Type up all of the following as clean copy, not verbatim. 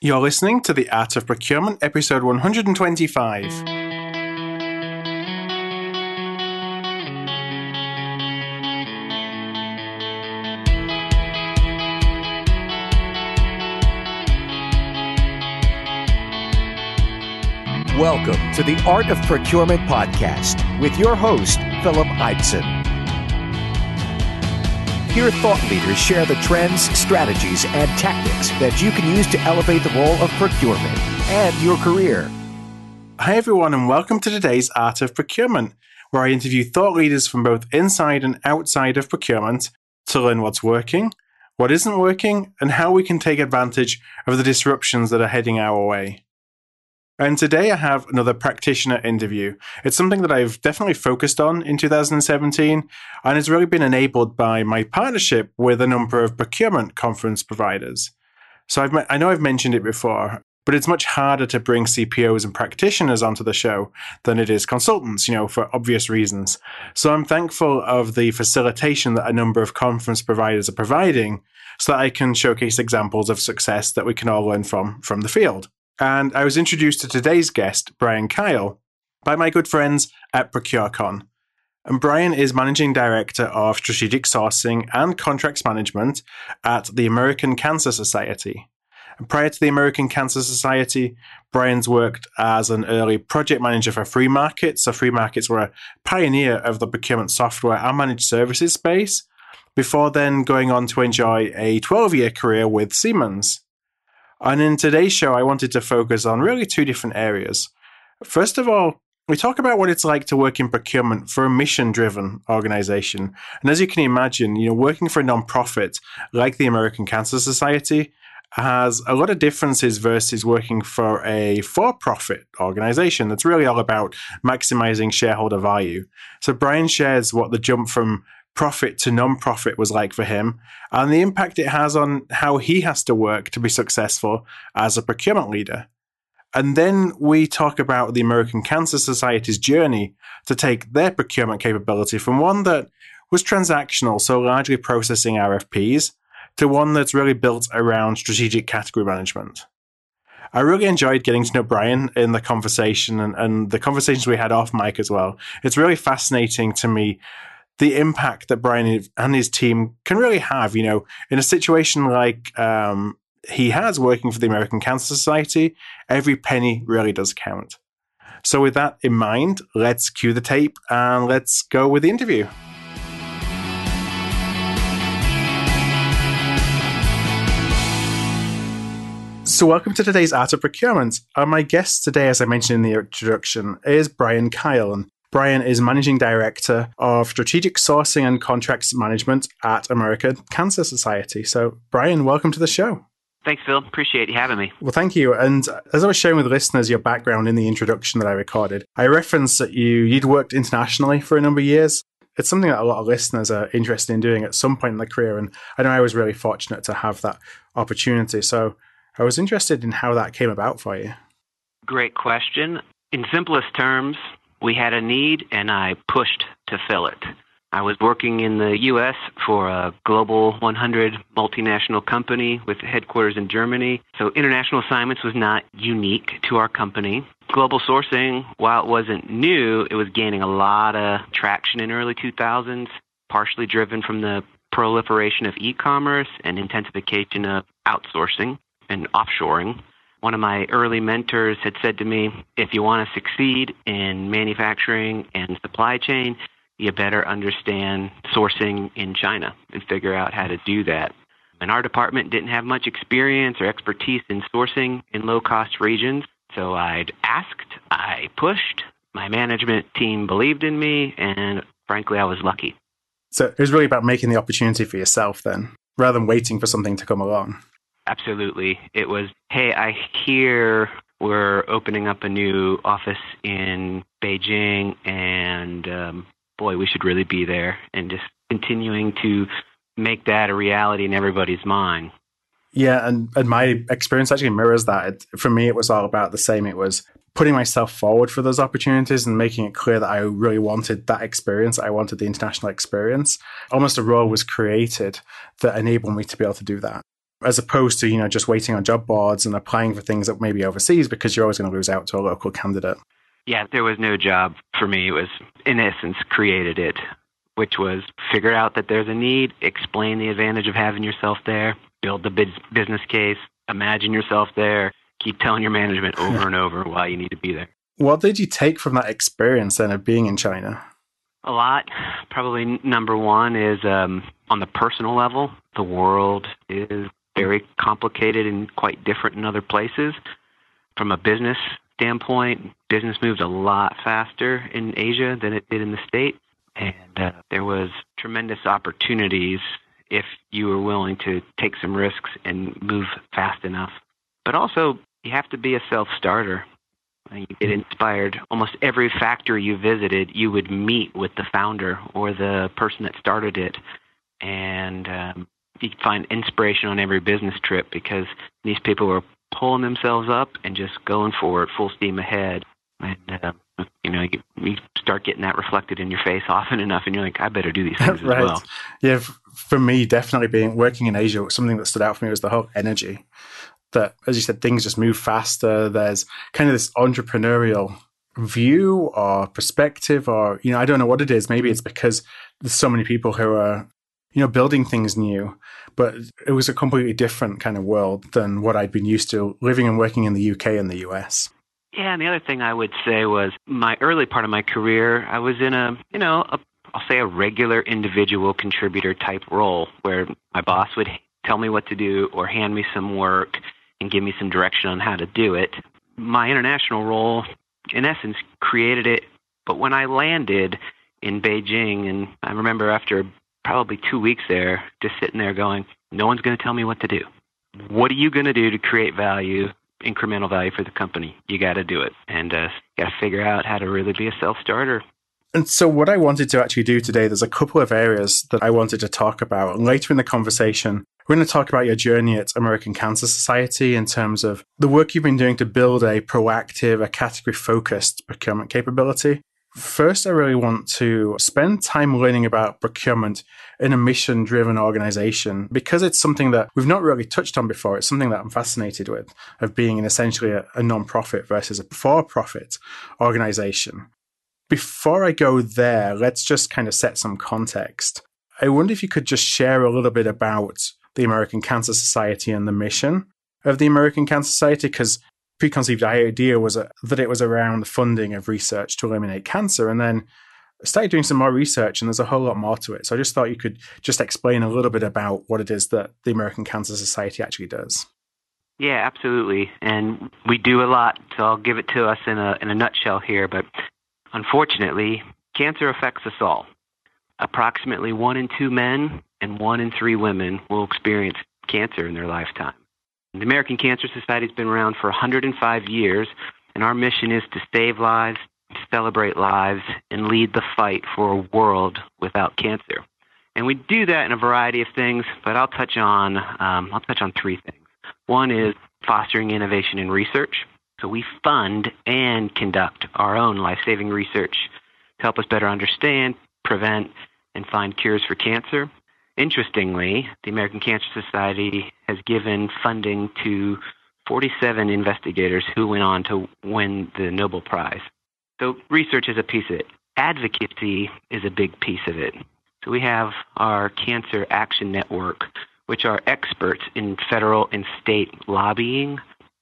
You're listening to the Art of Procurement, episode 125. Welcome to the Art of Procurement podcast with your host, Philip Eidson. Here, thought leaders share the trends, strategies, and tactics that you can use to elevate the role of procurement and your career. Hi, everyone, and welcome to today's Art of Procurement, where I interview thought leaders from both inside and outside of procurement to learn what's working, what isn't working, and how we can take advantage of the disruptions that are heading our way. And today I have another practitioner interview. It's something that I've definitely focused on in 2017, and it's really been enabled by my partnership with a number of procurement conference providers. So I know I've mentioned it before, but it's much harder to bring CPOs and practitioners onto the show than it is consultants, for obvious reasons. So I'm thankful of the facilitation that a number of conference providers are providing so that I can showcase examples of success that we can all learn from the field. And I was introduced to today's guest, Brian Kyle, by my good friends at ProcureCon. And Brian is Managing Director of Strategic Sourcing and Contracts Management at the American Cancer Society. And prior to the American Cancer Society, Brian's worked as an early project manager for Free Markets. So Free Markets were a pioneer of the procurement software and managed services space, before then going on to enjoy a 12-year career with Siemens. And in today's show, I wanted to focus on really two different areas. First of all, we talk about what it's like to work in procurement for a mission-driven organization. And as you can imagine, working for a nonprofit like the American Cancer Society has a lot of differences versus working for a for-profit organization that's really all about maximizing shareholder value. So Brian shares what the jump from profit to non-profit was like for him, and the impact it has on how he has to work to be successful as a procurement leader. And then we talk about the American Cancer Society's journey to take their procurement capability from one that was transactional, so largely processing RFPs, to one that's really built around strategic category management. I really enjoyed getting to know Brian in the conversation and the conversations we had off mic as well. It's really fascinating to me the impact that Brian and his team can really have, in a situation like he has working for the American Cancer Society. Every penny really does count. So with that in mind, let's cue the tape and let's go with the interview. So welcome to today's Art of Procurement. My guest today, as I mentioned in the introduction, is Brian Kyle. And Brian is Managing Director of Strategic Sourcing and Contracts Management at American Cancer Society. So, Brian, welcome to the show. Thanks, Phil. Appreciate you having me. Well, thank you. And as I was sharing with listeners your background in the introduction that I recorded, I referenced that you'd worked internationally for a number of years. It's something that a lot of listeners are interested in doing at some point in their career. And I know I was really fortunate to have that opportunity. So I was interested in how that came about for you. Great question. In simplest terms, we had a need, and I pushed to fill it. I was working in the U.S. for a Global 100 multinational company with headquarters in Germany, so international assignments was not unique to our company. Global sourcing, while it wasn't new, it was gaining a lot of traction in early 2000s, partially driven from the proliferation of e-commerce and intensification of outsourcing and offshoring. One of my early mentors had said to me, if you want to succeed in manufacturing and supply chain, you better understand sourcing in China and figure out how to do that. And our department didn't have much experience or expertise in sourcing in low-cost regions, so I'd asked, I pushed, my management team believed in me, and frankly, I was lucky. So it was really about making the opportunity for yourself then, rather than waiting for something to come along. Absolutely. It was, hey, I hear we're opening up a new office in Beijing, and boy, we should really be there, and just continuing to make that a reality in everybody's mind. Yeah, and my experience actually mirrors that. For me, it was all about the same. It was putting myself forward for those opportunities and making it clear that I really wanted that experience. I wanted the international experience. Almost a role was created that enabled me to be able to do that. as opposed to, just waiting on job boards and applying for things that may be overseas because you're always going to lose out to a local candidate. Yeah, there was no job for me. It was, in essence, created it, which was figure out that there's a need, explain the advantage of having yourself there, build the business case, imagine yourself there, keep telling your management over and over why you need to be there. What did you take from that experience then of being in China? A lot. Probably number one is on the personal level, the world is very complicated and quite different in other places. From a business standpoint, business moved a lot faster in Asia than it did in the States. And there was tremendous opportunities if you were willing to take some risks and move fast enough. But also, you have to be a self-starter. You get inspired. Almost every factory you visited, you would meet with the founder or the person that started it. And you'd find inspiration on every business trip because these people were pulling themselves up and just going for it, full steam ahead. And, you start getting that reflected in your face often enough, and you're like, I better do these things right. as well. Yeah, for me, definitely working in Asia, something that stood out for me was the whole energy. That, as you said, things just move faster. There's kind of this entrepreneurial view or perspective, or, I don't know what it is. Maybe it's because there's so many people who are, building things new, but it was a completely different kind of world than what I'd been used to living and working in the UK and the US. Yeah, and the other thing I would say was my early part of my career, I was in I'll say a regular individual contributor type role where my boss would tell me what to do or hand me some work and give me some direction on how to do it. My international role, in essence, created it. But when I landed in Beijing, and I remember after probably 2 weeks there, just sitting there going, no one's going to tell me what to do. What are you going to do to create value, incremental value for the company? You got to do it. And you got to figure out how to really be a self-starter. And so what I wanted to actually do today, there's a couple of areas that I wanted to talk about. And later in the conversation, we're going to talk about your journey at American Cancer Society in terms of the work you've been doing to build a proactive, a category-focused procurement capability. First, I really want to spend time learning about procurement in a mission-driven organization because it's something that we've not really touched on before. It's something that I'm fascinated with, of being in essentially a non-profit versus a for-profit organization. Before I go there, let's just kind of set some context. I wonder if you could just share a little bit about the American Cancer Society and the mission of the American Cancer Society, because preconceived idea was that it was around the funding of research to eliminate cancer. And then I started doing some more research, and there's a whole lot more to it. So I just thought you could just explain a little bit about what it is that the American Cancer Society actually does. Yeah, absolutely. And we do a lot. So I'll give it to us in a nutshell here. But unfortunately, cancer affects us all. Approximately 1 in 2 men and 1 in 3 women will experience cancer in their lifetime. The American Cancer Society has been around for 105 years, and our mission is to save lives, celebrate lives, and lead the fight for a world without cancer. And we do that in a variety of things, but I'll touch on 3 things. One is fostering innovation in research. So we fund and conduct our own life-saving research to help us better understand, prevent, and find cures for cancer. Interestingly, the American Cancer Society has given funding to 47 investigators who went on to win the Nobel Prize. So research is a piece of it. Advocacy is a big piece of it. So we have our Cancer Action Network, which are experts in federal and state lobbying,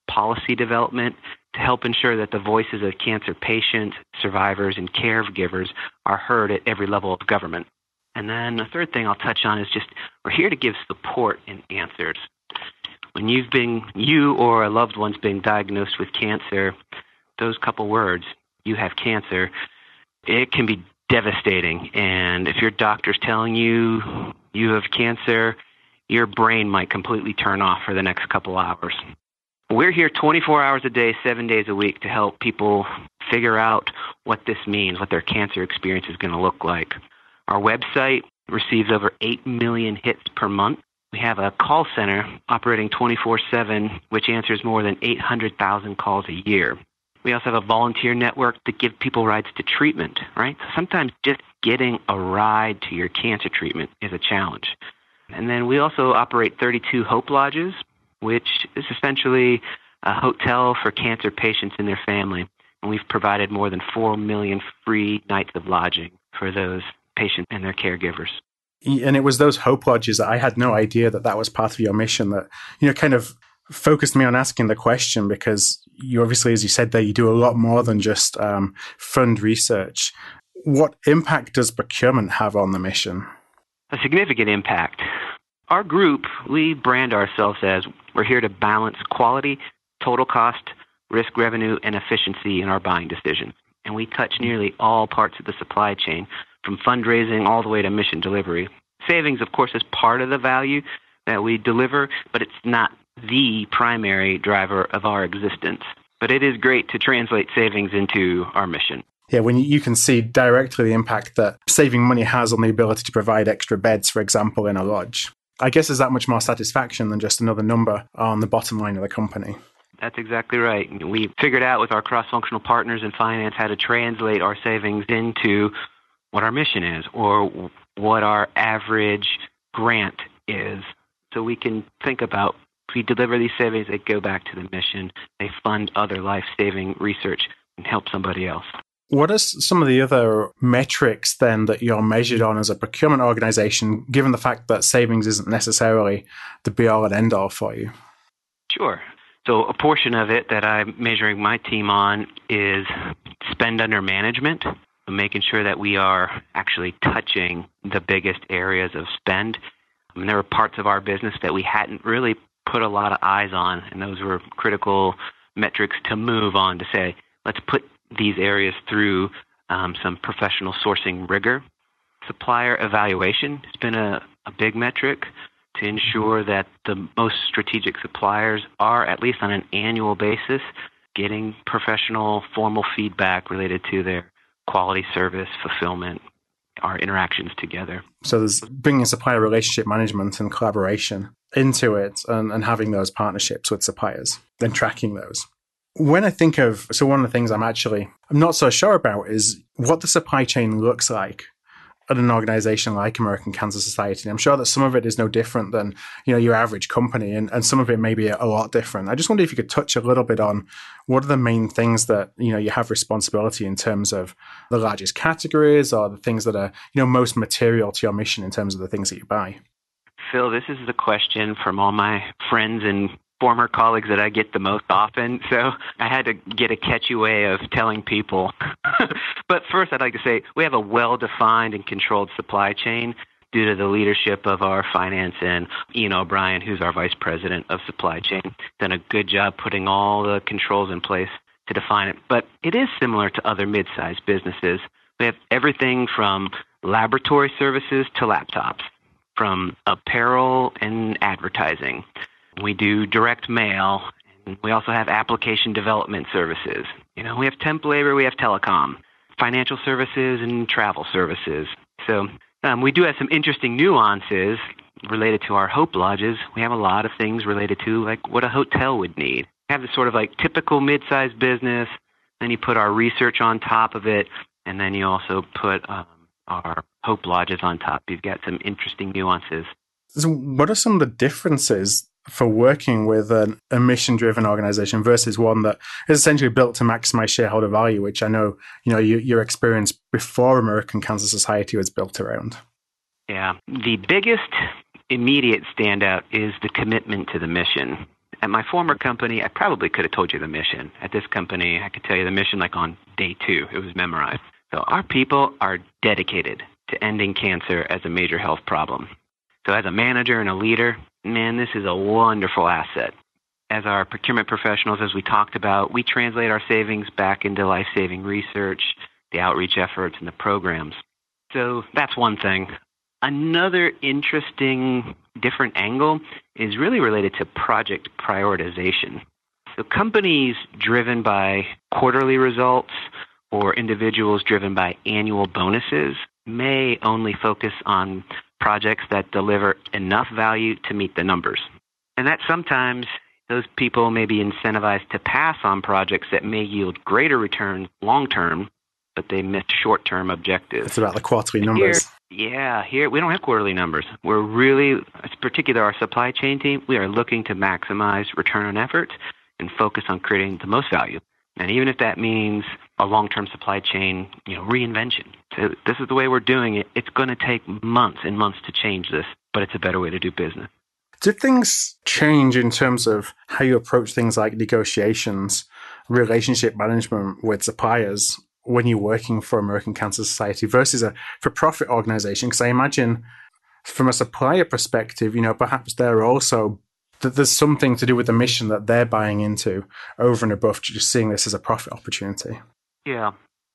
policy development, to help ensure that the voices of cancer patients, survivors, and caregivers are heard at every level of government. And then the third thing I'll touch on is just we're here to give support and answers. When you or a loved one's been diagnosed with cancer, those couple words, you have cancer, it can be devastating. And if your doctor's telling you you have cancer, your brain might completely turn off for the next couple hours. We're here 24 hours a day, 7 days a week to help people figure out what this means, what their cancer experience is going to look like. Our website receives over 8 million hits per month. We have a call center operating 24/7, which answers more than 800,000 calls a year. We also have a volunteer network to give people rides to treatment, right? So sometimes just getting a ride to your cancer treatment is a challenge. And then we also operate 32 Hope Lodges, which is essentially a hotel for cancer patients and their family. And we've provided more than 4 million free nights of lodging for those patients and their caregivers. And it was those Hope Lodges that I had no idea that that was part of your mission that, kind of focused me on asking the question, because you obviously, as you said there, you do a lot more than just fund research. What impact does procurement have on the mission? A significant impact. Our group, we brand ourselves as we're here to balance quality, total cost, risk, revenue, and efficiency in our buying decisions. And we touch nearly all parts of the supply chain, from fundraising all the way to mission delivery. Savings, of course, is part of the value that we deliver, but it's not the primary driver of our existence. But it is great to translate savings into our mission. Yeah, when you can see directly the impact that saving money has on the ability to provide extra beds, for example, in a lodge. I guess there's that much more satisfaction than just another number on the bottom line of the company. That's exactly right. We figured out with our cross-functional partners in finance how to translate our savings into what our mission is or what our average grant is. So we can think about, if we deliver these savings, they go back to the mission, they fund other life-saving research and help somebody else. What are some of the other metrics then that you're measured on as a procurement organization, given the fact that savings isn't necessarily the be-all and end-all for you? Sure. So a portion of it that I'm measuring my team on is spend under management, making sure that we are actually touching the biggest areas of spend. I mean, there were parts of our business that we hadn't really put a lot of eyes on, and those were critical metrics to move on to say, let's put these areas through some professional sourcing rigor. Supplier evaluation has been a big metric to ensure that the most strategic suppliers are, at least on an annual basis, getting professional, formal feedback related to their quality, service, fulfillment, our interactions together. So there's bringing supplier relationship management and collaboration into it and having those partnerships with suppliers, then tracking those. When I think of, so one of the things I'm not so sure about is what the supply chain looks like at an organization like American Cancer Society. I'm sure that some of it is no different than, your average company, and some of it may be a lot different. I just wonder if you could touch a little bit on what are the main things that, you have responsibility in terms of the largest categories or the things that are, most material to your mission in terms of the things that you buy. Phil, this is the question from all my friends and former colleagues that I get the most often, so I had to get a catchy way of telling people. But first, I'd like to say we have a well-defined and controlled supply chain due to the leadership of our finance and Ian O'Brien, who's our vice president of supply chain. Done a good job putting all the controls in place to define it. But it is similar to other mid-sized businesses. We have everything from laboratory services to laptops, from apparel and advertising. We do direct mail, and we also have application development services. We have temp labor, we have telecom, financial services, and travel services. So we do have some interesting nuances related to our Hope Lodges. We have a lot of things related to like what a hotel would need. We have this sort of like typical mid-sized business, then you put our research on top of it, and then you also put our Hope Lodges on top. You've got some interesting nuances. So what are some of the differences for working with a mission-driven organization versus one that is essentially built to maximize shareholder value, which I know, your experience before American Cancer Society was built around? Yeah. The biggest immediate standout is the commitment to the mission. At my former company, I probably could have told you the mission. At this company, I could tell you the mission like on day 2. It was memorized. So our people are dedicated to ending cancer as a major health problem. So as a manager and a leader, man, this is a wonderful asset. As our procurement professionals, as we talked about, we translate our savings back into life-saving research, the outreach efforts, and the programs. So that's one thing. Another interesting, different angle is really related to project prioritization. So companies driven by quarterly results or individuals driven by annual bonuses may only focus on projects that deliver enough value to meet the numbers. And that sometimes those people may be incentivized to pass on projects that may yield greater returns long-term, but they miss short-term objectives. It's about the quarterly numbers. Yeah, here we don't have quarterly numbers. We're really, particularly our supply chain team, we are looking to maximize return on effort and focus on creating the most value. And even if that means a long-term supply chain, reinvention. So this is the way we're doing it. It's going to take months and months to change this, but it's a better way to do business. Did things change in terms of how you approach things like negotiations, relationship management with suppliers when you're working for American Cancer Society versus a for-profit organization? Because I imagine from a supplier perspective, perhaps they're also, that there's something to do with the mission that they're buying into over and above just seeing this as a profit opportunity. Yeah.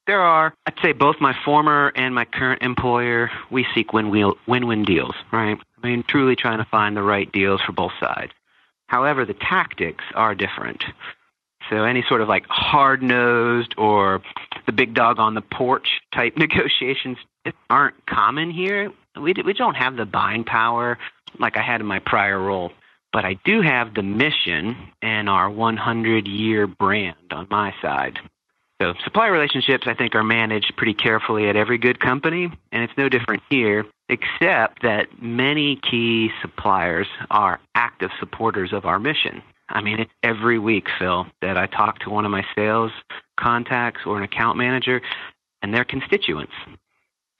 There are, I'd say both my former and my current employer, we seek win-win deals, right? I mean, truly trying to find the right deals for both sides. However, the tactics are different. So any sort of like hard-nosed or the big dog on the porch type negotiations aren't common here. We don't have the buying power like I had in my prior role. But I do have the mission and our 100-year brand on my side. So supplier relationships, I think, are managed pretty carefully at every good company, and it's no different here, except that many key suppliers are active supporters of our mission. I mean, it's every week, Phil, that I talk to one of my sales contacts or an account manager, and their constituents.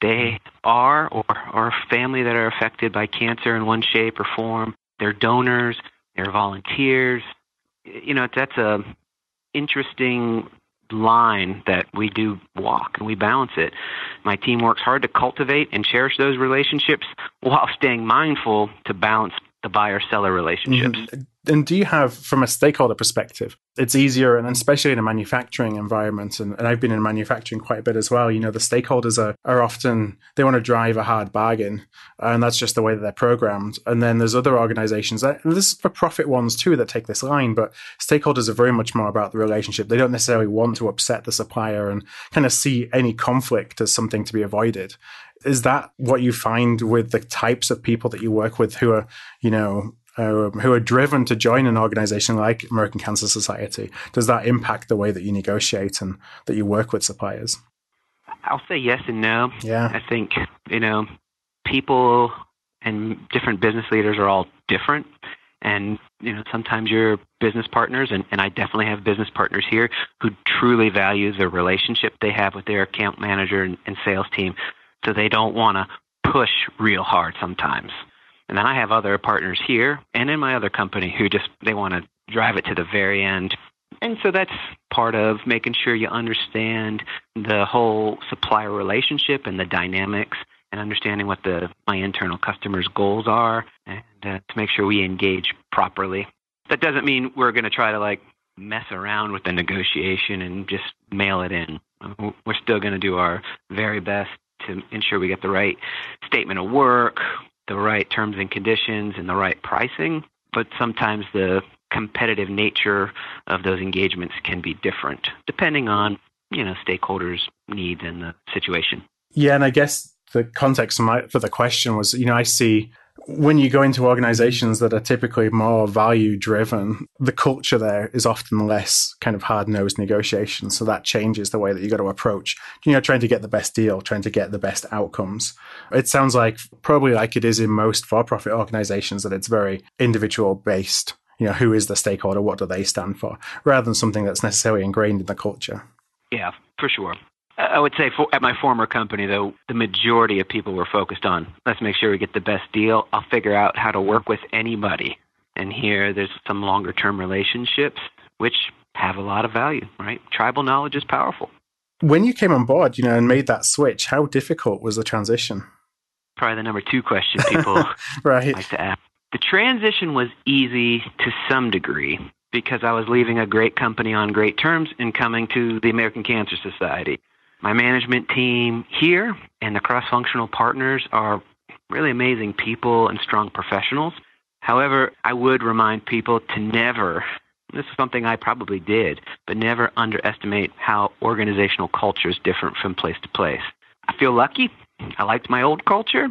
They are or are family that are affected by cancer in one shape or form. They're donors, they're volunteers. That's a interesting line that we do walk, and we balance it. My team works hard to cultivate and cherish those relationships while staying mindful to balance the buyer-seller relationships. Mm-hmm. And do you have, from a stakeholder perspective, it's easier, and especially in a manufacturing environment, and I've been in manufacturing quite a bit as well, the stakeholders are often, they want to drive a hard bargain, and that's just the way that they're programmed. And then there's other organizations, and this is for profit ones too, that take this line, but stakeholders are very much more about the relationship. They don't necessarily want to upset the supplier and kind of see any conflict as something to be avoided. Is that what you find with the types of people that you work with who are, who are driven to join an organization like American Cancer Society? Does that impact the way that you negotiate and that you work with suppliers? I'll say yes and no. Yeah. I think, people and different business leaders are all different. And, sometimes you're business partners, and I definitely have business partners here who truly value the relationship they have with their account manager and sales team. So they don't want to push real hard sometimes. And then I have other partners here and in my other company who they want to drive it to the very end. And so that's part of making sure you understand the whole supplier relationship and the dynamics and understanding what my internal customers' goals are, and to make sure we engage properly. That doesn't mean we're going to try to mess around with the negotiation and just mail it in. We're still going to do our very best to ensure we get the right statement of work, the right terms and conditions, and the right pricing. But sometimes the competitive nature of those engagements can be different depending on, stakeholders' needs and the situation. Yeah, and I guess the context for the question was, I see when you go into organizations that are typically more value-driven, the culture there is often less kind of hard-nosed negotiation. So that changes the way that you got to approach, trying to get the best deal, trying to get the best outcomes. It sounds like probably like it is in most for-profit organizations that it's very individual-based. Who is the stakeholder? What do they stand for? Rather than something that's necessarily ingrained in the culture. Yeah, for sure. I would say at my former company, though, the majority of people were focused on, let's make sure we get the best deal. I'll figure out how to work with anybody. And here there's some longer-term relationships which have a lot of value, right? Tribal knowledge is powerful. When you came on board, and made that switch, how difficult was the transition? Probably the number 2 question people right. like to ask. The transition was easy to some degree because I was leaving a great company on great terms and coming to the American Cancer Society. My management team here and the cross-functional partners are really amazing people and strong professionals. However, I would remind people to never, this is something I probably did, but never underestimate how organizational culture is different from place to place. I feel lucky. I liked my old culture.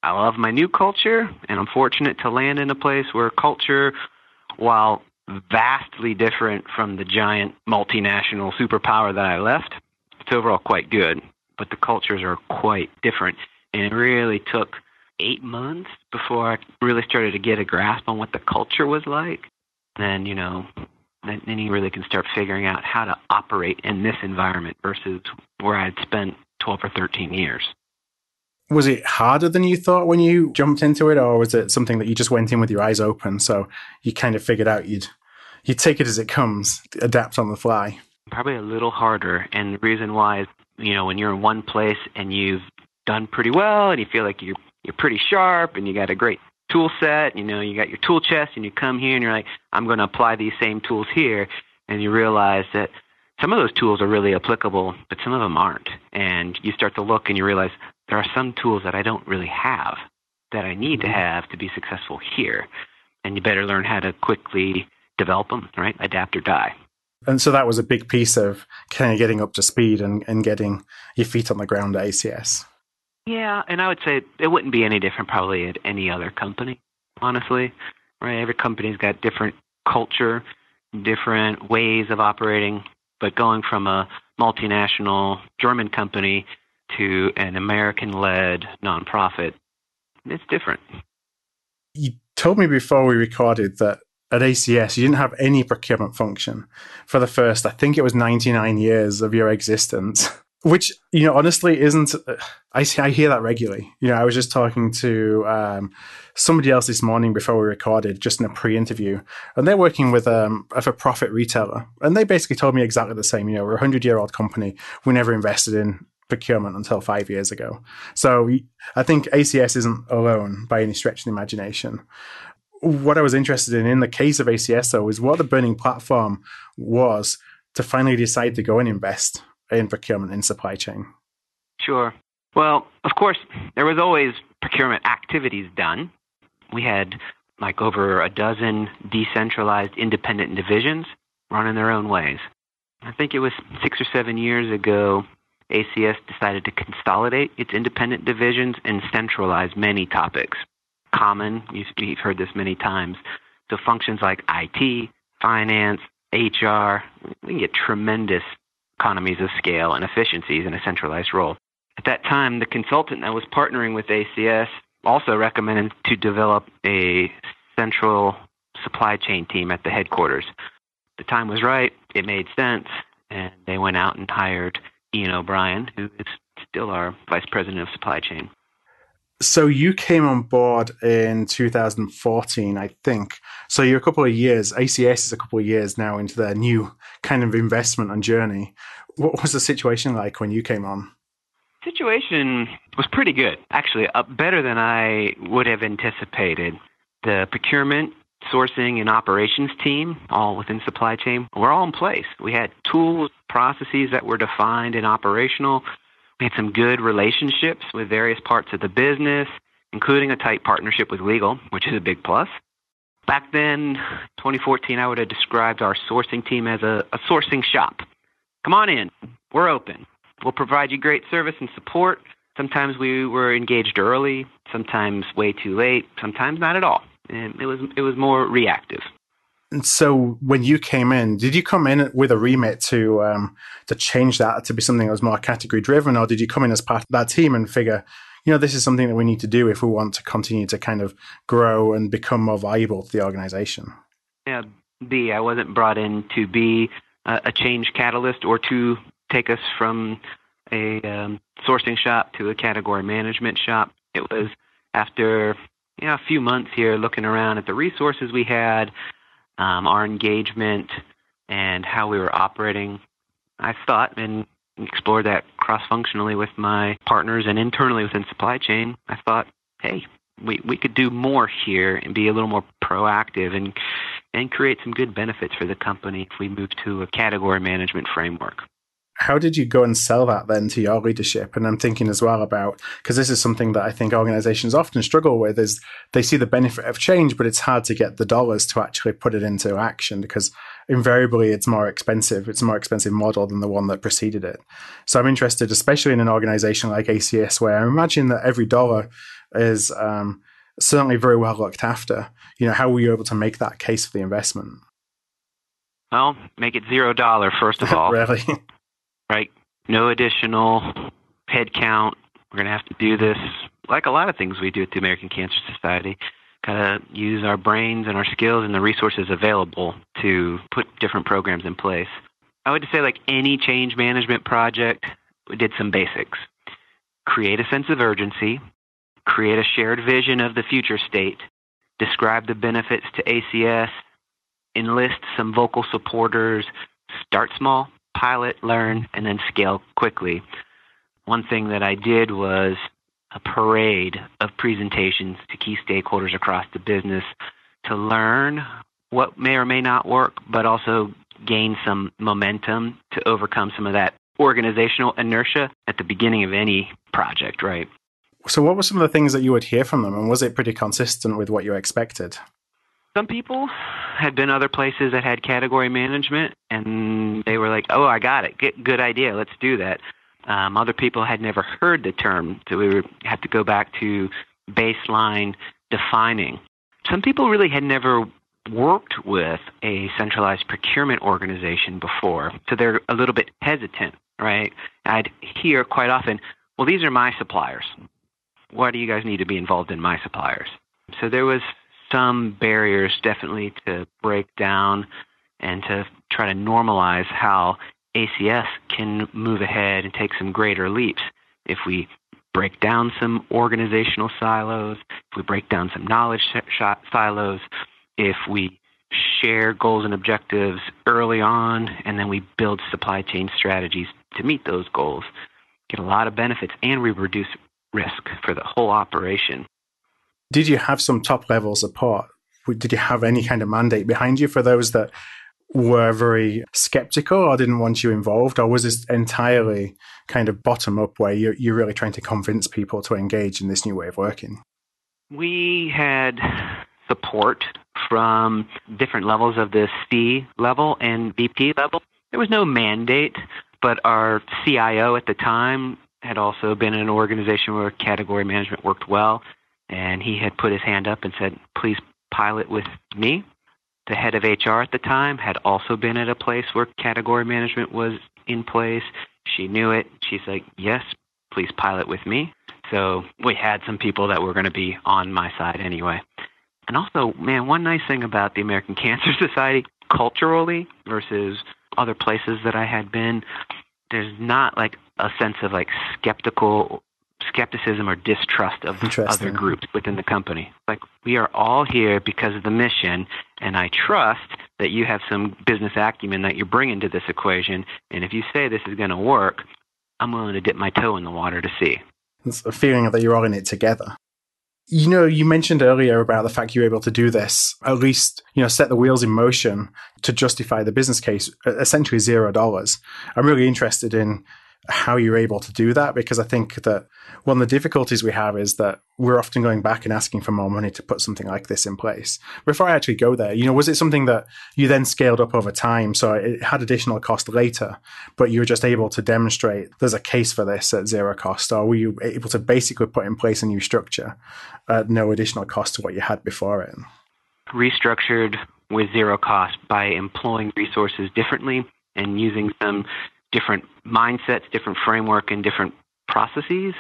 I love my new culture, and I'm fortunate to land in a place where culture, while vastly different from the giant multinational superpower that I left, it's overall quite good, but the cultures are quite different. And it really took 8 months before I really started to get a grasp on what the culture was like. Then, then you really can start figuring out how to operate in this environment versus where I'd spent 12 or 13 years. Was it harder than you thought when you jumped into it, or was it something that you just went in with your eyes open, so you kind of figured out you'd take it as it comes, adapt on the fly? Probably a little harder, and the reason why is, when you're in one place and you've done pretty well and you feel like you're pretty sharp and you got a great tool set, you got your tool chest, and you come here and you're like, I'm going to apply these same tools here, and you realize that some of those tools are really applicable, but some of them aren't. And you start to look and you realize there are some tools that I don't really have that I need to have to be successful here. And you better learn how to quickly develop them, right? Adapt or die. And so that was a big piece of kind of getting up to speed and getting your feet on the ground at ACS. Yeah, and I would say it wouldn't be any different probably at any other company, honestly. Right? Every company's got different culture, different ways of operating, but going from a multinational German company to an American-led nonprofit, it's different. You told me before we recorded that at ACS, you didn't have any procurement function for the first, I think it was 99 years of your existence, which, honestly isn't, I hear that regularly. I was just talking to somebody else this morning before we recorded, just in a pre-interview, and they're working with a for-profit retailer. And they basically told me exactly the same. We're a 100-year-old company. We never invested in procurement until 5 years ago. So I think ACS isn't alone by any stretch of the imagination. What I was interested in the case of ACS, though, is what the burning platform was to finally decide to go and invest in procurement and supply chain. Sure. Well, of course, there was always procurement activities done. We had over a dozen decentralized independent divisions running their own ways. I think it was 6 or 7 years ago, ACS decided to consolidate its independent divisions and centralize many topics. Common, you've heard this many times. So functions like IT, finance, HR, we can get tremendous economies of scale and efficiencies in a centralized role. At that time, the consultant that was partnering with ACS also recommended to develop a central supply chain team at the headquarters. The time was right, it made sense, and they went out and hired Ian O'Brien, who is still our vice president of supply chain. So you came on board in 2014, I think. So you're a couple of years, ACS is a couple of years now into their new kind of investment and journey. What was the situation like when you came on? Situation was pretty good, actually, better than I would have anticipated. The procurement, sourcing, and operations team, all within supply chain, were all in place. We had tools, processes that were defined and operational. We had some good relationships with various parts of the business, including a tight partnership with legal, which is a big plus. Back then, 2014, I would have described our sourcing team as a sourcing shop. Come on in. We're open. We'll provide you great service and support. Sometimes we were engaged early, sometimes way too late, sometimes not at all. And it was more reactive. And so when you came in, did you come in with a remit to change that to be something that was more category driven, or did you come in as part of that team and figure, this is something that we need to do if we want to continue to kind of grow and become more valuable to the organization? Yeah, I wasn't brought in to be a change catalyst or to take us from a sourcing shop to a category management shop. It was after a few months here looking around at the resources we had, our engagement, and how we were operating. I thought and explored that cross-functionally with my partners and internally within supply chain. I thought, hey, we could do more here and be a little more proactive and create some good benefits for the company if we move to a category management framework. How did you go and sell that then to your leadership? And I'm thinking as well about, because this is something that I think organizations often struggle with, is they see the benefit of change, but it's hard to get the dollars to actually put it into action because invariably it's more expensive. It's a more expensive model than the one that preceded it. So I'm interested, especially in an organization like ACS, where I imagine that every dollar is certainly very well looked after. How were you able to make that case for the investment? Well, make it $0 first of all. Really? Right. No additional headcount, We're going to have to do this like a lot of things we do at the American Cancer Society, kind of use our brains and our skills and the resources available to put different programs in place. I would say like any change management project, we did some basics. Create a sense of urgency, create a shared vision of the future state, describe the benefits to ACS, enlist some vocal supporters, start small, pilot, learn, and then scale quickly. One thing that I did was a parade of presentations to key stakeholders across the business to learn what may or may not work, but also gain some momentum to overcome some of that organizational inertia at the beginning of any project, right? So what were some of the things that you would hear from them, and was it pretty consistent with what you expected? Some people had been other places that had category management, and they were like, oh, I got it. Good idea. Let's do that. Other people had never heard the term, so we would have to go back to baseline defining. Some people really had never worked with a centralized procurement organization before, so they're a little bit hesitant, right? I'd hear quite often, well, these are my suppliers. Why do you guys need to be involved in my suppliers? So there was some barriers definitely to break down and to try to normalize how ACS can move ahead and take some greater leaps if we break down some organizational silos, if we break down some knowledge silos, if we share goals and objectives early on, and then we build supply chain strategies to meet those goals, get a lot of benefits, and we reduce risk for the whole operation. Did you have some top-level support? Did you have any kind of mandate behind you for those that were very skeptical or didn't want you involved? Or was this entirely kind of bottom-up where you're really trying to convince people to engage in this new way of working? We had support from different levels of the C level and VP level. There was no mandate, but our CIO at the time had also been in an organization where category management worked well, and he had put his hand up and said, please pilot with me. The head of HR at the time had also been at a place where category management was in place. She knew it. She's like, yes, please pilot with me. So we had some people that were going to be on my side anyway. And also, man, one nice thing about the American Cancer Society, culturally versus other places that I had been, there's not like a sense of like skepticism or distrust of other groups within the company. Like, we are all here because of the mission, and I trust that you have some business acumen that you're bringing to this equation, and if you say this is going to work, I'm willing to dip my toe in the water to see. It's a feeling that you're all in it together. You know, you mentioned earlier about the fact you were able to do this, at least, set the wheels in motion to justify the business case, essentially $0. I'm really interested in how you're able to do that, because I think that one of the difficulties we have is that we're often going back and asking for more money to put something like this in place. Before I actually go there, was it something that you then scaled up over time, so it had additional cost later, but you were just able to demonstrate there's a case for this at zero cost, or were you able to basically put in place a new structure at no additional cost to what you had before it? Restructured with zero cost by employing resources differently and using some different mindsets, different framework, and different processes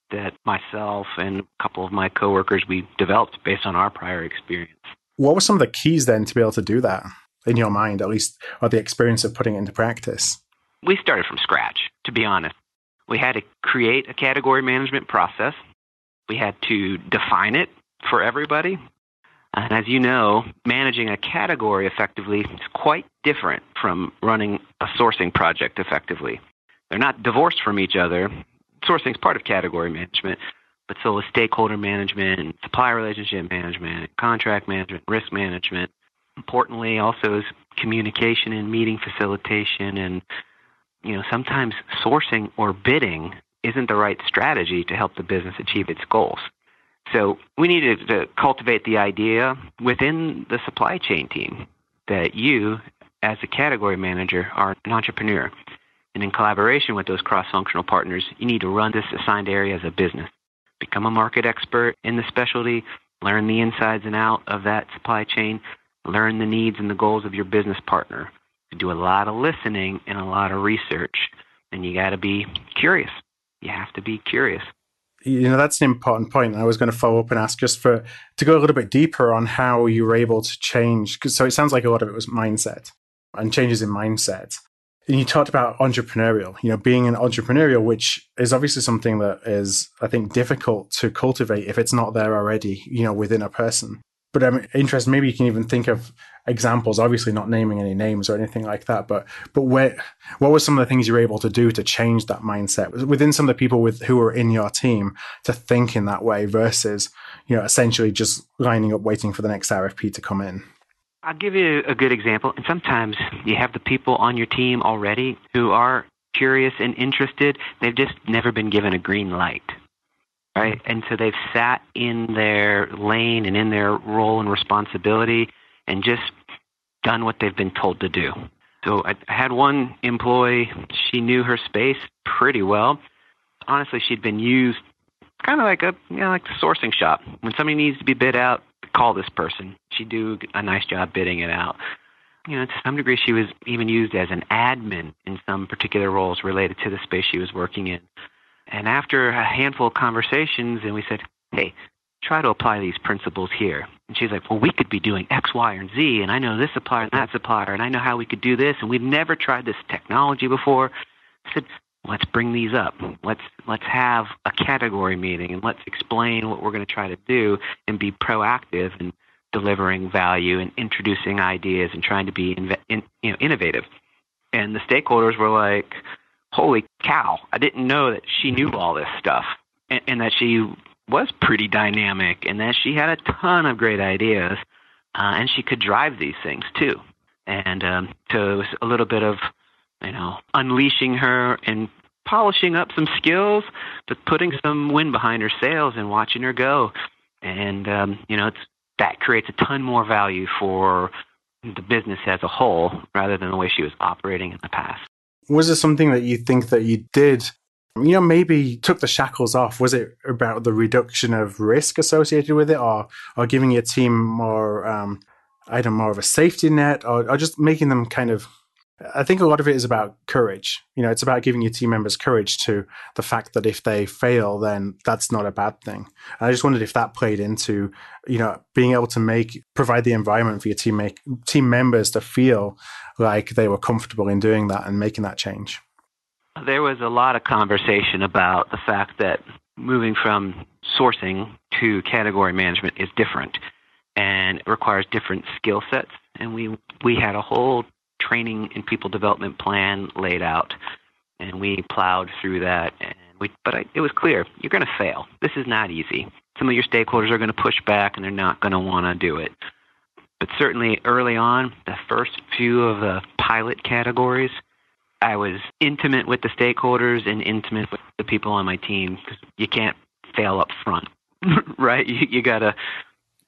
that myself and a couple of my coworkers, we developed based on our prior experience. What were some of the keys then to be able to do that, in your mind, at least, or the experience of putting it into practice? We started from scratch, to be honest. We had to create a category management process. We had to define it for everybody. And as you know, managing a category effectively is quite different from running a sourcing project effectively. They're not divorced from each other. Sourcing is part of category management, but so is stakeholder management and supply relationship management, contract management, risk management. Importantly, also is communication and meeting facilitation. And, sometimes sourcing or bidding isn't the right strategy to help the business achieve its goals. So we needed to cultivate the idea within the supply chain team that you, as a category manager, are an entrepreneur. And in collaboration with those cross-functional partners, you need to run this assigned area as a business. Become a market expert in the specialty, learn the insides and out of that supply chain, learn the needs and the goals of your business partner. Do a lot of listening and a lot of research. And you got to be curious. You have to be curious. That's an important point. I was going to follow up and ask just to go a little bit deeper on how you were able to change. So it sounds like a lot of it was mindset and changes in mindset. And you talked about entrepreneurial, being an entrepreneurial, which is obviously something that is, I think, difficult to cultivate if it's not there already, within a person. But I'm interested, maybe you can even think of examples, obviously not naming any names or anything like that, but what were some of the things you were able to do to change that mindset within some of the people who were in your team to think in that way versus, essentially just lining up waiting for the next RFP to come in? I'll give you a good example. And sometimes you have the people on your team already who are curious and interested. They've just never been given a green light, right? And so they've sat in their lane and in their role and responsibility and just done what they've been told to do. So I had one employee, she knew her space pretty well. Honestly, she'd been used kind of like like the sourcing shop. When somebody needs to be bid out, call this person. She'd do a nice job bidding it out. To some degree, she was even used as an admin in some particular roles related to the space she was working in. And after a handful of conversations, and we said, hey, try to apply these principles here. And she's like, well, we could be doing X, Y, and Z, and I know this supplier and that supplier, and I know how we could do this, and we've never tried this technology before. I said, let's bring these up. Let's have a category meeting, and let's explain what we're going to try to do and be proactive in delivering value and introducing ideas and trying to be innovative. And the stakeholders were like, holy cow, I didn't know that she knew all this stuff and that she was pretty dynamic and that she had a ton of great ideas and she could drive these things too. And so it was a little bit of, unleashing her and polishing up some skills, but putting some wind behind her sails and watching her go. And, that creates a ton more value for the business as a whole rather than the way she was operating in the past. Was there something that you think that you did, maybe took the shackles off? Was it about the reduction of risk associated with it or giving your team more, more of a safety net or just making them kind of, I think a lot of it is about courage. It's about giving your team members courage to the fact that if they fail, then that's not a bad thing. And I just wondered if that played into, being able to provide the environment for your team members to feel like they were comfortable in doing that and making that change. There was a lot of conversation about the fact that moving from sourcing to category management is different and it requires different skill sets. And we had a whole training and people development plan laid out, and we plowed through that. But it was clear, you're going to fail. This is not easy. Some of your stakeholders are going to push back, and they're not going to want to do it. But certainly early on, the first few of the pilot categories, I was intimate with the stakeholders and intimate with the people on my team because you can't fail up front, right? You got to,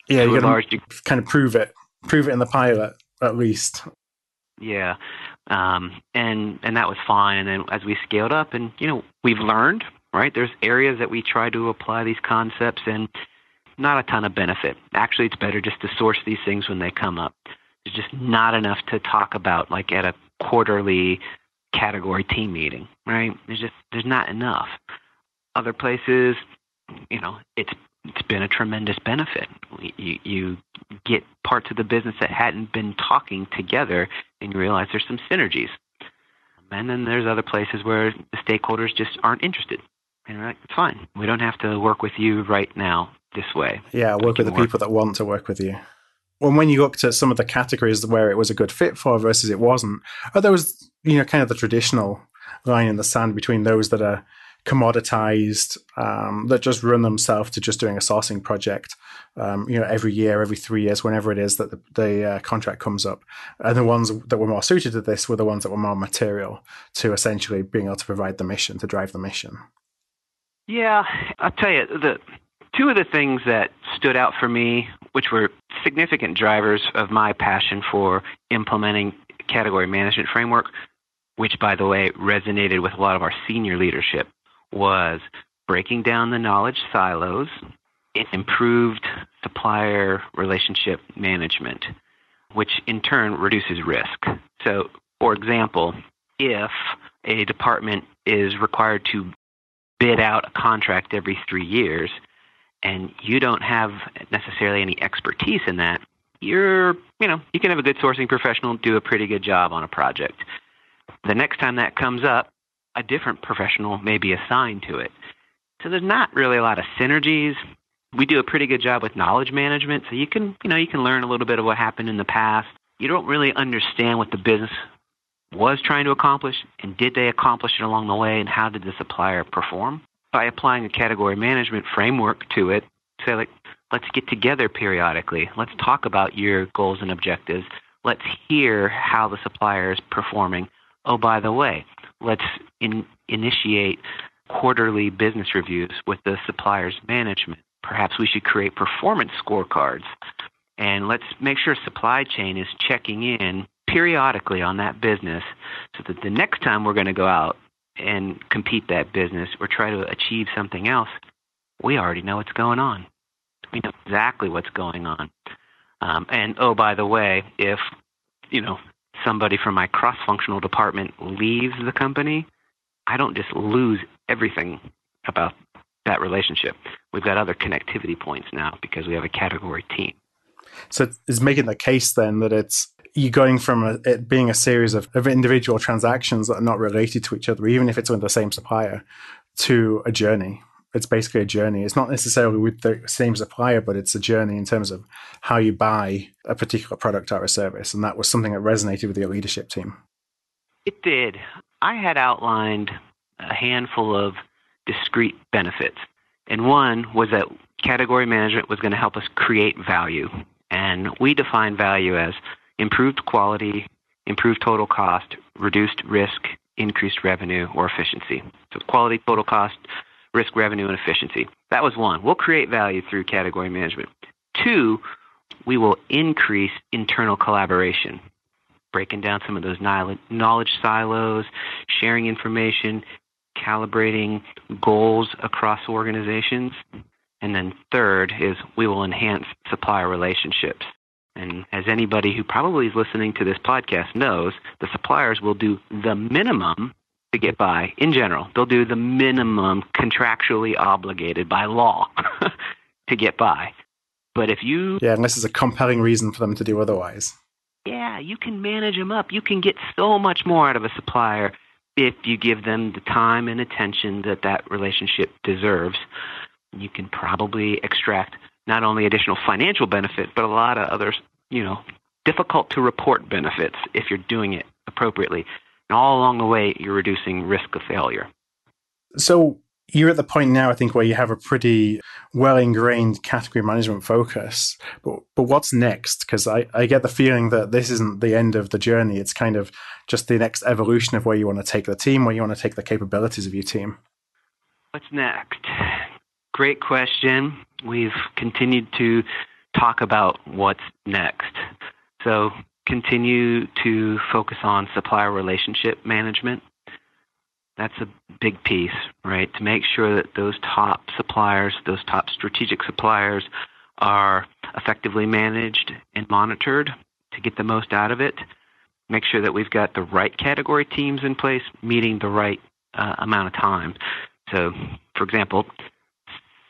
you got to kind of prove it in the pilot at least. Yeah. And that was fine. And then as we scaled up and, we've learned, right? There's areas that we try to apply these concepts and not a ton of benefit. Actually, it's better just to source these things when they come up. There's just not enough to talk about like at a quarterly category team meeting, right? There's not enough. Other places, it's been a tremendous benefit. You get parts of the business that hadn't been talking together and you realize there's some synergies. And then there's other places where the stakeholders just aren't interested. And we're like, it's fine. We don't have to work with you right now this way. Yeah, work with the people that want to work with you. Well, when you looked at some of the categories where it was a good fit for versus it wasn't, there was, kind of the traditional line in the sand between those that are commoditized, that just run themselves to just doing a sourcing project, every year, every 3 years, whenever it is that the contract comes up. And the ones that were more suited to this were the ones that were more material to essentially being able to provide the mission, to drive the mission. Yeah, I'll tell you, the two of the things that stood out for me, which were significant drivers of my passion for implementing category management framework, which, by the way, resonated with a lot of our senior leadership, was breaking down the knowledge silos. It improved supplier relationship management, which in turn reduces risk. So, for example, if a department is required to bid out a contract every 3 years and you don't have necessarily any expertise in that, you can have a good sourcing professional do a pretty good job on a project. The next time that comes up, a different professional may be assigned to it. So there's not really a lot of synergies. We do a pretty good job with knowledge management, so you can learn a little bit of what happened in the past. You don't really understand what the business was trying to accomplish, and did they accomplish it along the way, and how did the supplier perform? By applying a category management framework to it, say, like, let's get together periodically. Let's talk about your goals and objectives. Let's hear how the supplier is performing. Oh, by the way, let's initiate quarterly business reviews with the supplier's management. Perhaps we should create performance scorecards, and let's make sure supply chain is checking in periodically on that business so that the next time we're going to go out and compete that business or try to achieve something else, we already know what's going on. We know exactly what's going on. And oh, by the way, if somebody from my cross-functional department leaves the company, I don't just lose everything about that relationship. We've got other connectivity points now because we have a category team. So it's making the case then that you're going from it being a series of individual transactions that are not related to each other, even if it's with the same supplier, to a journey. It's basically a journey. It's not necessarily with the same supplier, but it's a journey in terms of how you buy a particular product or a service. And that was something that resonated with your leadership team. It did. I had outlined a handful of discrete benefits. And one was that category management was going to help us create value. And we define value as improved quality, improved total cost, reduced risk, increased revenue, or efficiency. So quality, total cost, risk, revenue, and efficiency. That was one. We'll create value through category management. Two, we will increase internal collaboration, breaking down some of those knowledge silos, sharing information, calibrating goals across organizations. And then third is we will enhance supplier relationships. And as anybody who probably is listening to this podcast knows, the suppliers will do the minimum to get by in general. They'll do the minimum contractually obligated by law to get by. But if you... Yeah, unless there's a compelling reason for them to do otherwise. Yeah, you can manage them up. You can get so much more out of a supplier if you give them the time and attention that relationship deserves. You can probably extract not only additional financial benefit, but a lot of other, difficult to report benefits if you're doing it appropriately. And all along the way, you're reducing risk of failure. So you're at the point now, I think, where you have a pretty well-ingrained category management focus. But what's next? Because I get the feeling that this isn't the end of the journey. It's kind of just the next evolution of where you want to take the team, where you want to take the capabilities of your team. What's next? Great question. We've continued to talk about what's next. So continue to focus on supplier relationship management. That's a big piece, right? To make sure that those top suppliers, those top strategic suppliers are effectively managed and monitored to get the most out of it. Make sure that we've got the right category teams in place, meeting the right amount of time. So, for example,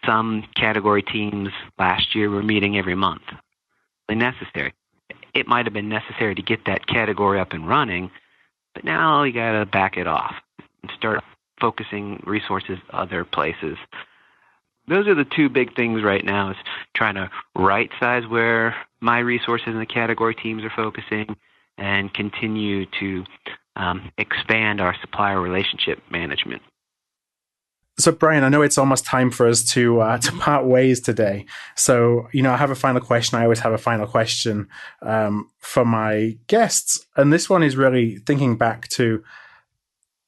some category teams last year were meeting every month. Necessary. It might have been necessary to get that category up and running, but now you got to back it off and start focusing resources other places. Those are the two big things right now, is trying to right size where my resources and the category teams are focusing and continue to expand our supplier relationship management. So, Brian, I know it's almost time for us to part ways today. So, I have a final question. I always have a final question for my guests. And this one is really thinking back to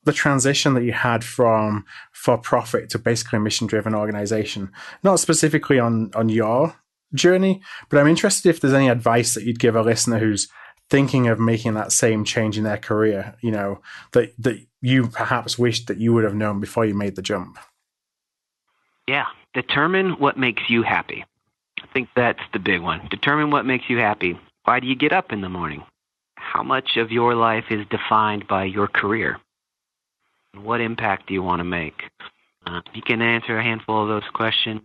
the transition that you had from for-profit to basically a mission-driven organization. Not specifically on your journey, but I'm interested if there's any advice that you'd give a listener who's thinking of making that same change in their career, that you perhaps wished that you would have known before you made the jump. Yeah. Determine what makes you happy. I think that's the big one. Determine what makes you happy. Why do you get up in the morning? How much of your life is defined by your career? What impact do you want to make? You can answer a handful of those questions.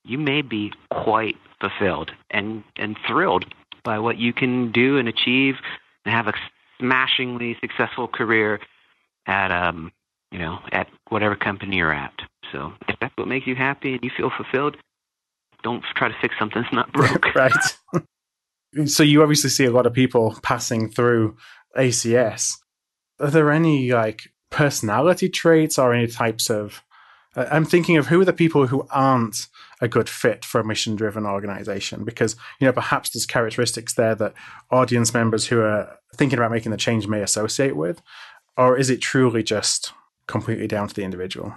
You may be quite fulfilled and thrilled by what you can do and achieve and have a smashingly successful career at at whatever company you're at. So if that's what makes you happy and you feel fulfilled, don't try to fix something that's not broke. Right. So you obviously see a lot of people passing through ACS. Are there any personality traits or any types of... I'm thinking of who are the people who aren't a good fit for a mission-driven organization, because perhaps there's characteristics there that audience members who are thinking about making the change may associate with, or is it truly just completely down to the individual?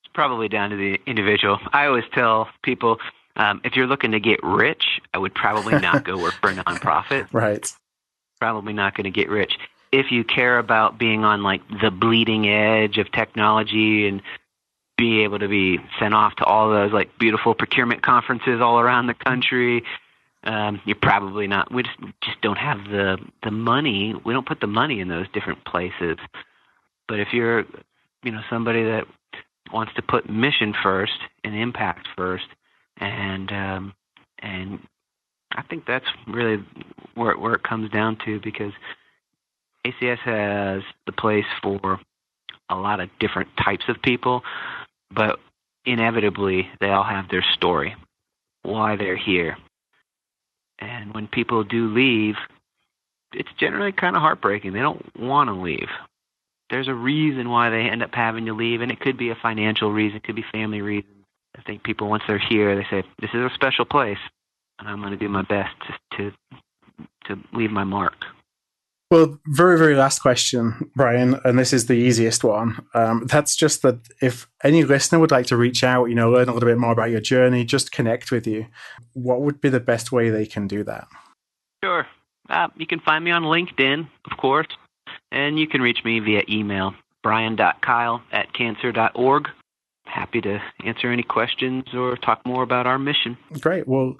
It's probably down to the individual. I always tell people, if you're looking to get rich, I would probably not go work for a nonprofit. Right. Probably not going to get rich. If you care about being on the bleeding edge of technology and be able to be sent off to all those beautiful procurement conferences all around the country, you're probably not. We just don't have the money. We don't put the money in those different places. But if you're somebody that wants to put mission first and impact first, and I think that's really where it comes down to, because ACS has the place for a lot of different types of people, but inevitably they all have their story, why they're here. And when people do leave, it's generally kind of heartbreaking. They don't want to leave. There's a reason why they end up having to leave, and it could be a financial reason, it could be family reasons. I think people, once they're here, they say, this is a special place, and I'm going to do my best to leave my mark. Well, very, very last question, Brian, and this is the easiest one. That's just that if any listener would like to reach out, learn a little bit more about your journey, just connect with you, what would be the best way they can do that? Sure. You can find me on LinkedIn, of course, and you can reach me via email, brian.kyle@cancer.org. Happy to answer any questions or talk more about our mission. Great. Well,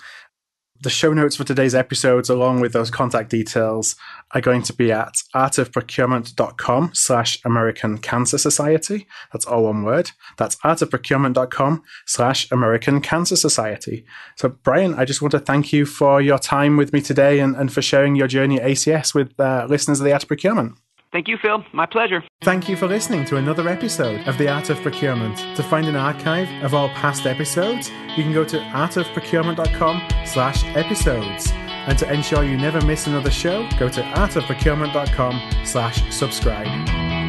the show notes for today's episodes, along with those contact details, are going to be at artofprocurement.com/American Cancer Society. That's all one word. That's artofprocurement.com/American Cancer Society. So, Brian, I just want to thank you for your time with me today and for sharing your journey at ACS with listeners of the Art of Procurement. Thank you, Phil. My pleasure. Thank you for listening to another episode of The Art of Procurement. To find an archive of all past episodes, you can go to artofprocurement.com/episodes. And to ensure you never miss another show, go to artofprocurement.com/subscribe.